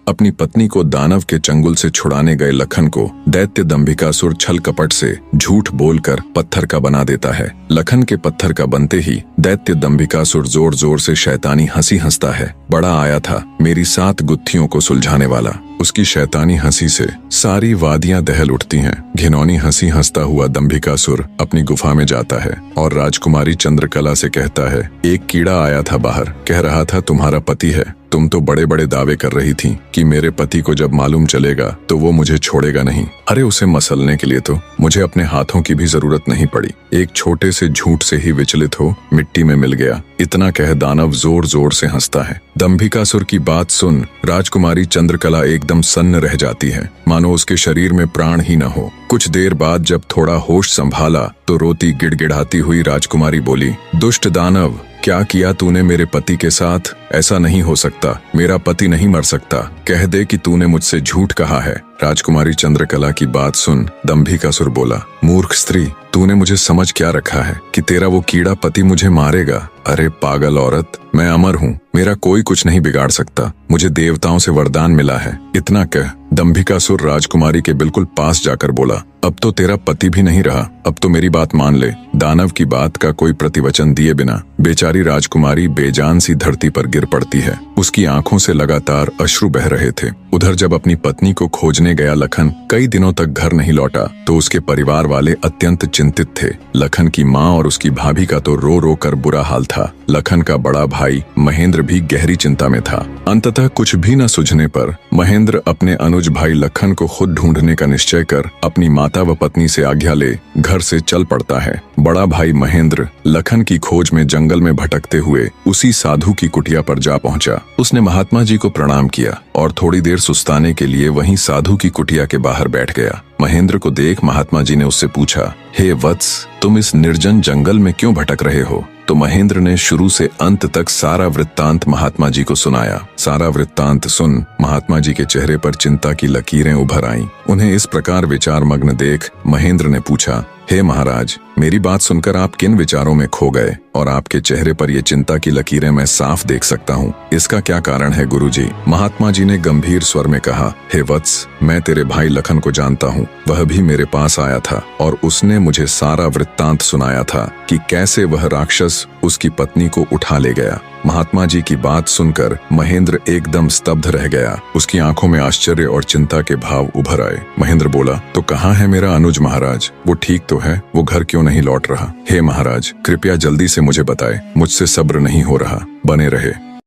अपनी पत्नी को दानव के चंगुल से छुड़ाने गए लखन को दैत्य दंभिकासुर छल कपट से झूठ बोलकर पत्थर का बना देता है। लखन के पत्थर का बनते ही दैत्य दंभिकासुर जोर जोर से शैतानी हंसी हंसता है। बड़ा आया था मेरी 7 गुत्थियों को सुलझाने वाला। उसकी शैतानी हंसी से सारी वादियां दहल उठती हैं। घिनौनी हंसी हंसता हुआ दंभिकासुर अपनी गुफा में जाता है और राजकुमारी चंद्रकला से कहता है, एक कीड़ा आया था बाहर, कह रहा था तुम्हारा पति है। तुम तो बड़े बड़े दावे कर रही थी कि मेरे पति को जब मालूम चलेगा तो वो मुझे छोड़ेगा नहीं। अरे उसे मसलने के लिए तो मुझे अपने हाथों की भी जरूरत नहीं पड़ी। एक छोटे से झूठ से ही विचलित हो मिट्टी में मिल गया। इतना कह दानव जोर जोर से हंसता है। दंभिकासुर की बात सुन राजकुमारी चंद्रकला एकदम सन्न रह जाती है, मानो उसके शरीर में प्राण ही न हो। कुछ देर बाद जब थोड़ा होश संभाला तो रोती गिड़गिड़ाती हुई राजकुमारी बोली, दुष्ट दानव, क्या किया तूने मेरे पति के साथ? ऐसा नहीं हो सकता, मेरा पति नहीं मर सकता। कह दे कि तूने मुझसे झूठ कहा है। राजकुमारी चंद्रकला की बात सुन दंभिकासुर बोला, मूर्ख स्त्री, तूने मुझे समझ क्या रखा है कि तेरा वो कीड़ा पति मुझे मारेगा? अरे पागल औरत, मैं अमर हूँ, मेरा कोई कुछ नहीं बिगाड़ सकता। मुझे देवताओं से वरदान मिला है। इतना कह दंभिकासुर राजकुमारी के बिल्कुल पास जाकर बोला, अब तो तेरा पति भी नहीं रहा, अब तो मेरी बात मान ले। दानव की बात का कोई प्रतिवचन दिए बिना बेचारी राजकुमारी बेजान सी धरती पर गिर पड़ती है। उसकी आंखों से लगातार अश्रु बह रहे थे। उधर जब अपनी पत्नी को खोजने गया लखन कई दिनों तक घर नहीं लौटा तो उसके परिवार वाले अत्यंत चिंतित थे। लखन की माँ और उसकी भाभी का तो रो रो कर बुरा हाल था। लखन का बड़ा भाई महेंद्र भी गहरी चिंता में था। अंततः कुछ भी न सूझने पर महेंद्र अपने अनुज भाई लखन को खुद ढूंढने का निश्चय कर अपनी माता व पत्नी से आज्ञा ले घर से चल पड़ता है। बड़ा भाई महेंद्र लखन की खोज में जंगल में भटकते हुए उसी साधु की कुटिया पर जा पहुंचा। उसने महात्मा जी को प्रणाम किया और थोड़ी देर सुस्ताने के लिए वहीं साधु की कुटिया के बाहर बैठ गया। महेंद्र को देख महात्मा जी ने उससे पूछा, हे वत्स, तुम इस निर्जन जंगल में क्यों भटक रहे हो? तो महेंद्र ने शुरू से अंत तक सारा वृत्तांत महात्मा जी को सुनाया। सारा वृत्तांत सुन महात्मा जी के चेहरे पर चिंता की लकीरें उभर आईं। उन्हें इस प्रकार विचार मग्न देख महेंद्र ने पूछा, हे महाराज, मेरी बात सुनकर आप किन विचारों में खो गए और आपके चेहरे पर ये चिंता की लकीरें मैं साफ देख सकता हूँ। इसका क्या कारण है गुरुजी? महात्मा जी ने गंभीर स्वर में कहा, हे वत्स, मैं तेरे भाई लखन को जानता हूँ। वह भी मेरे पास आया था और उसने मुझे सारा वृत्तांत सुनाया था कि कैसे वह राक्षस उसकी पत्नी को उठा ले गया। महात्मा जी की बात सुनकर महेंद्र एकदम स्तब्ध रह गया। उसकी आंखों में आश्चर्य और चिंता के भाव उभर आए। महेंद्र बोला, तो कहाँ है मेरा अनुज महाराज? वो ठीक तो है, वो घर क्यों नहीं लौट रहा? हे महाराज, कृपया जल्दी से मुझे बताएं, मुझसे सब्र नहीं हो रहा। बने रहे।